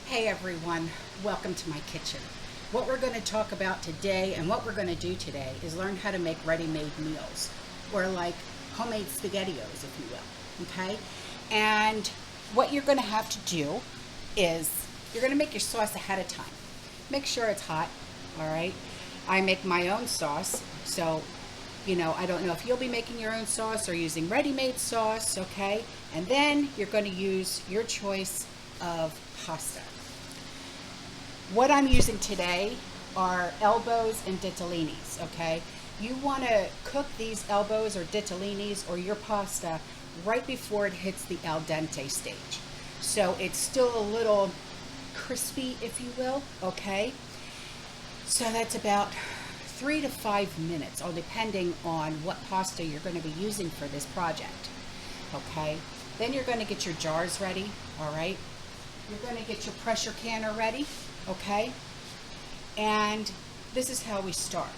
Hey everyone, welcome to my kitchen. What we're going to talk about today and what we're going to do today is learn how to make ready-made meals, or like homemade Spaghettios, if you will, okay? And what you're going to have to do is you're going to make your sauce ahead of time. Make sure it's hot, all right? I make my own sauce, so I don't know if you'll be making your own sauce or using ready-made sauce, okay? And then you're going to use your choice of pasta. What I'm using today are elbows and ditallinis, okay? You want to cook these elbows or ditallinis or your pasta right before it hits the al dente stage. So it's still a little crispy, if you will, okay? So that's about 3 to 5 minutes, all depending on what pasta you're going to be using for this project, okay? Then you're going to get your jars ready, all right? You're going to get your pressure canner ready, okay? And this is how we start.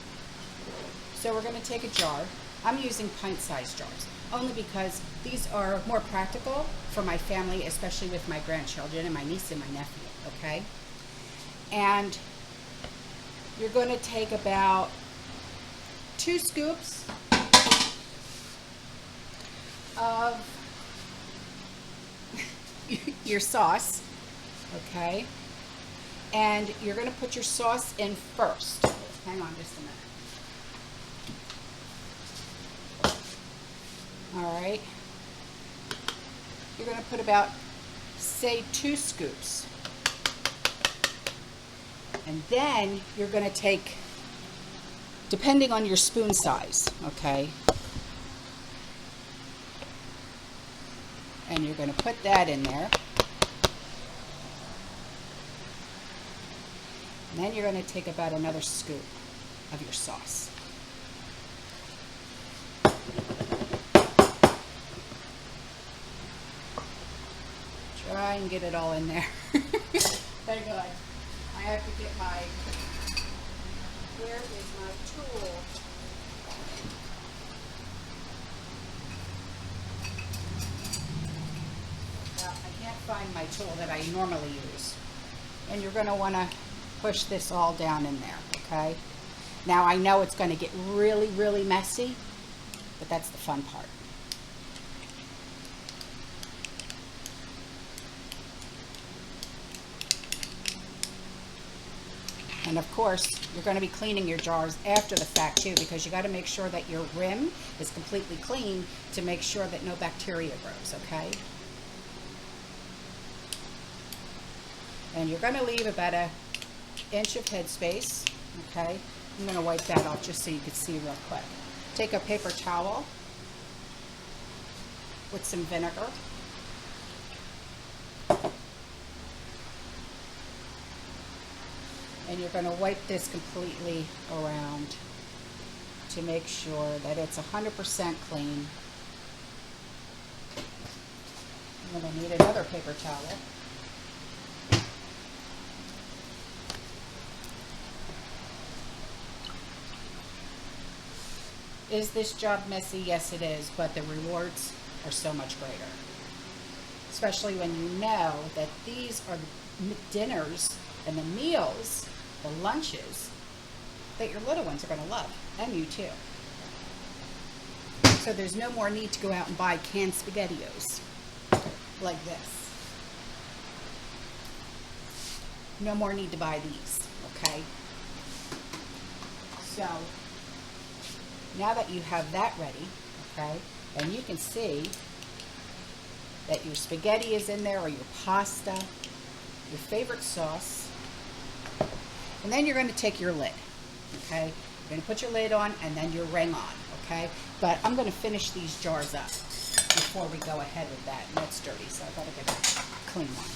So we're going to take a jar. I'm using pint-sized jars, only because these are more practical for my family, especially with my grandchildren and my niece and my nephew, okay? And you're going to take about 2 scoops of your sauce, okay? And you're going to put your sauce in first. Hang on just a minute. All right. You're going to put about, say, 2 scoops. And then you're going to take, depending on your spoon size, okay? And you're going to put that in there. And then you're going to take about another scoop of your sauce. Try and get it all in there. Hang on. I have to get my, where is my tool? I can't find my tool that I normally use. And you're going to want to push this all down in there, okay? Now I know it's going to get really, really messy, but that's the fun part. And of course, you're going to be cleaning your jars after the fact too, because you got to make sure that your rim is completely clean to make sure that no bacteria grows, okay? And you're going to leave about an inch of headspace, okay? I'm going to wipe that off just so you can see real quick. Take a paper towel with some vinegar. And you're going to wipe this completely around to make sure that it's 100% clean. I'm going to need another paper towel. Is this job messy? Yes, it is, but the rewards are so much greater. Especially when you know that these are the dinners and the meals, the lunches, that your little ones are going to love, and you too. So there's no more need to go out and buy canned Spaghettios like this. No more need to buy these, okay? So now that you have that ready, okay, and you can see that your spaghetti is in there, or your pasta, your favorite sauce, and then you're going to take your lid, okay? You're going to put your lid on and then your ring on, okay? But I'm going to finish these jars up before we go ahead with that, and that's dirty, so I've got to get a clean one.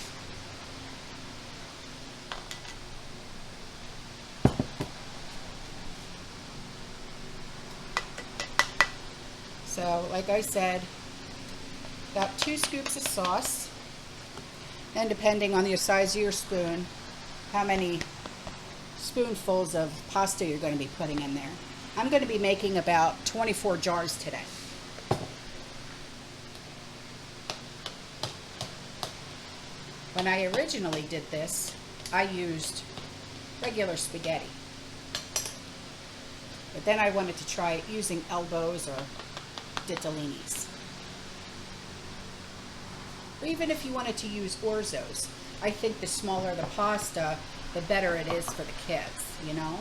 So, like I said, about 2 scoops of sauce, and depending on the size of your spoon, how many spoonfuls of pasta you're going to be putting in there. I'm going to be making about 24 jars today. When I originally did this, I used regular spaghetti. But then I wanted to try it using elbows or ditallinis. Or even if you wanted to use orzos, I think the smaller the pasta, the better it is for the kids, you know?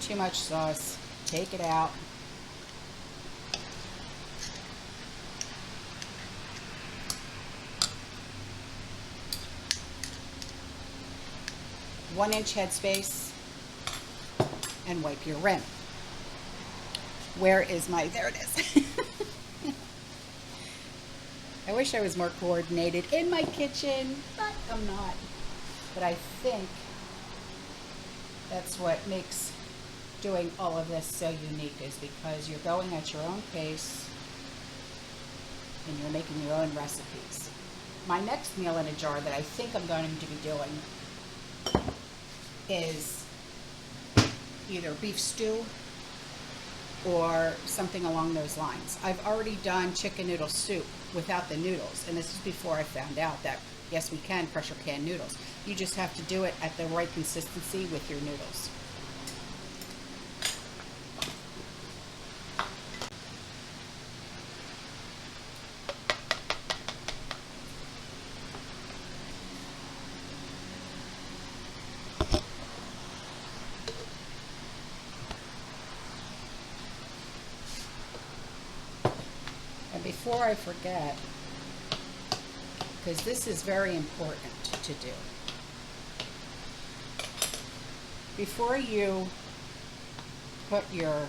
Too much sauce. Take it out. One-inch headspace, and wipe your rim. Where is my, there it is. I wish I was more coordinated in my kitchen, but I'm not. But I think that's what makes doing all of this so unique, is because you're going at your own pace and you're making your own recipes. My next meal in a jar that I think I'm going to be doing is either beef stew or something along those lines. I've already done chicken noodle soup without the noodles, and this is before I found out that yes, we can pressure can noodles. You just have to do it at the right consistency with your noodles. Before I forget, because this is very important to do, before you put your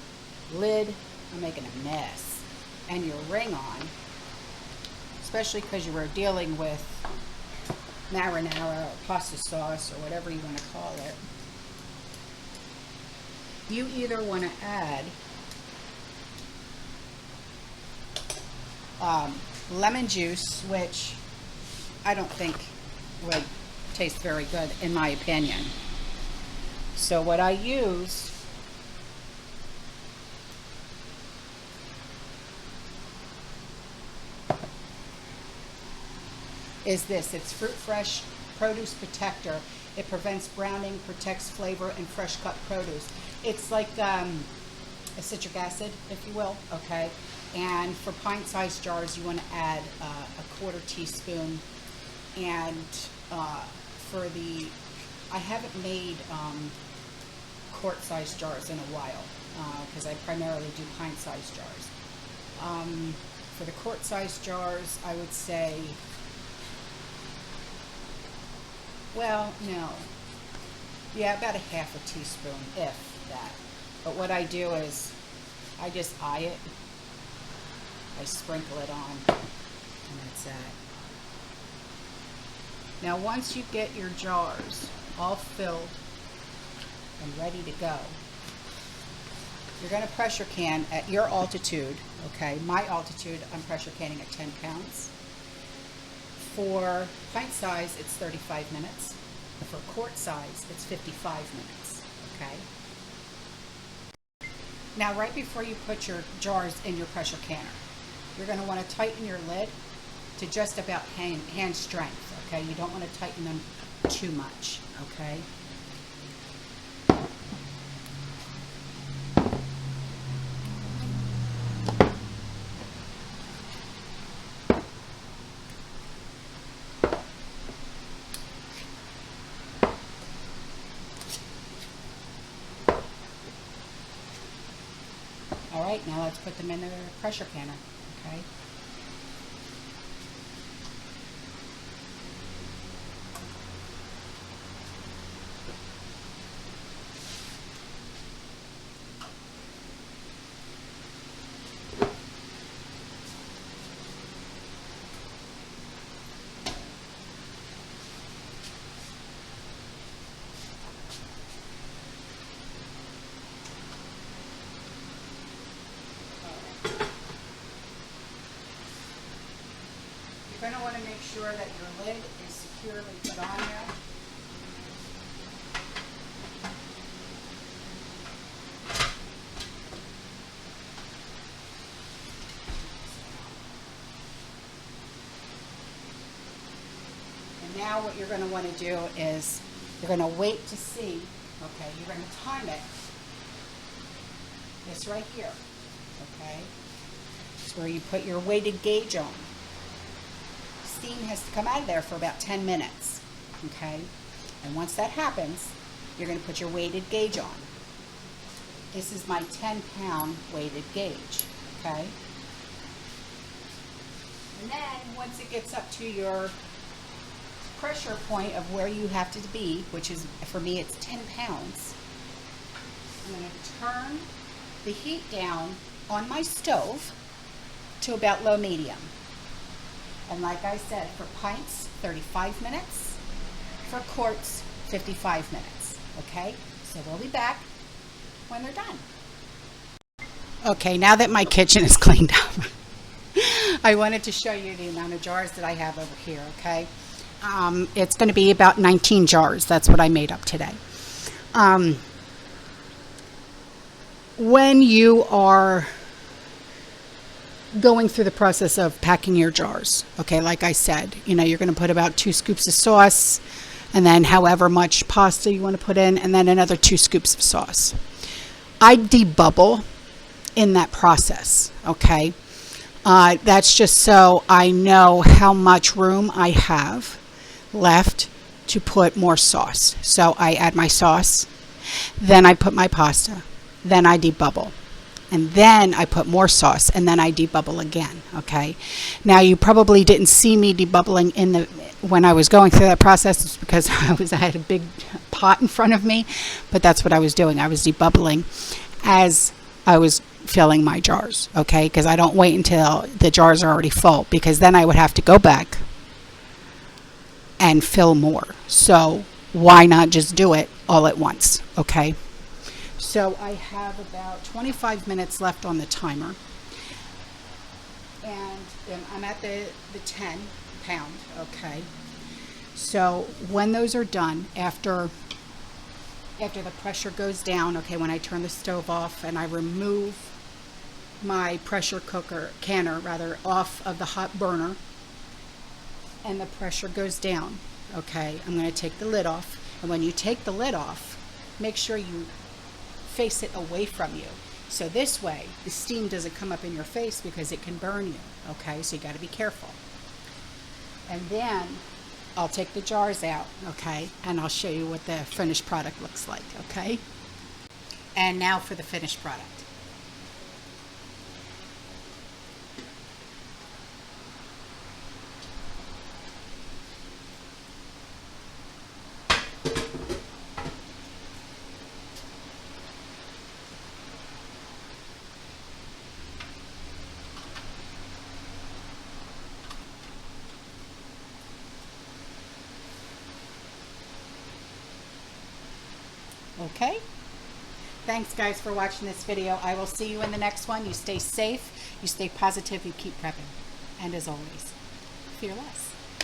lid, I'm making a mess, and your ring on, especially because you were dealing with marinara or pasta sauce or whatever you want to call it, you either want to add lemon juice, which I don't think would taste very good in my opinion. So what I use is this. It's Fruit Fresh Produce Protector. It prevents browning, protects flavor, and fresh cut produce. It's like a citric acid, if you will, okay? And for pint-sized jars, you want to add a 1/4 teaspoon. And for the, I haven't made quart-sized jars in a while because I primarily do pint-sized jars. For the quart-sized jars, I would say, well, no. Yeah, about a 1/2 teaspoon, if that. But what I do is I just eye it. I sprinkle it on, and that's that. Now, once you get your jars all filled and ready to go, you're going to pressure can at your altitude, okay? My altitude, I'm pressure canning at 10 pounds. For pint size, it's 35 minutes. For quart size, it's 55 minutes, okay? Now, right before you put your jars in your pressure canner, you're going to want to tighten your lid to just about hand strength, okay? You don't want to tighten them too much, okay? All right, now let's put them in the pressure canner, okay? You're going to want to make sure that your lid is securely put on there. now what you're going to want to do is you're going to wait to see, okay, you're going to time it. This right here, okay, it's where you put your weighted gauge on. Steam has to come out of there for about 10 minutes, okay? And once that happens, you're going to put your weighted gauge on. This is my 10-pound weighted gauge, okay? And then once it gets up to your pressure point of where you have to be, which is, for me, it's 10 pounds, I'm going to turn the heat down on my stove to about low medium. And like I said, for pints, 35 minutes. For quarts, 55 minutes. Okay? So we'll be back when they're done. Okay, now that my kitchen is cleaned up, I wanted to show you the amount of jars that I have over here, okay? It's going to be about 19 jars. That's what I made up today. When you are going through the process of packing your jars, okay, like I said, you're going to put about 2 scoops of sauce, and then however much pasta you want to put in, and then another 2 scoops of sauce. I debubble in that process, okay? That's just so I know how much room I have left to put more sauce. So I add my sauce, then I put my pasta, then I debubble, and then I put more sauce, and then I debubble again, okay? Now you probably didn't see me debubbling when I was going through that process. It's because I had a big pot in front of me, but that's what I was doing. I was debubbling as I was filling my jars, okay? Because I don't wait until the jars are already full, because then I would have to go back and fill more. So why not just do it all at once, okay? So I have about 25 minutes left on the timer, and I'm at the 10 pound, okay? So when those are done, after the pressure goes down, okay, when I turn the stove off and I remove my pressure canner off of the hot burner, and the pressure goes down, okay, I'm going to take the lid off. And when you take the lid off, make sure you face it away from you, so this way the steam doesn't come up in your face, because it can burn you, okay? So you got to be careful. And then I'll take the jars out, okay, and I'll show you what the finished product looks like, okay? And now for the finished product. Okay, thanks guys for watching this video. I will see you in the next one. You stay safe, you stay positive, you keep prepping, and as always, fear less.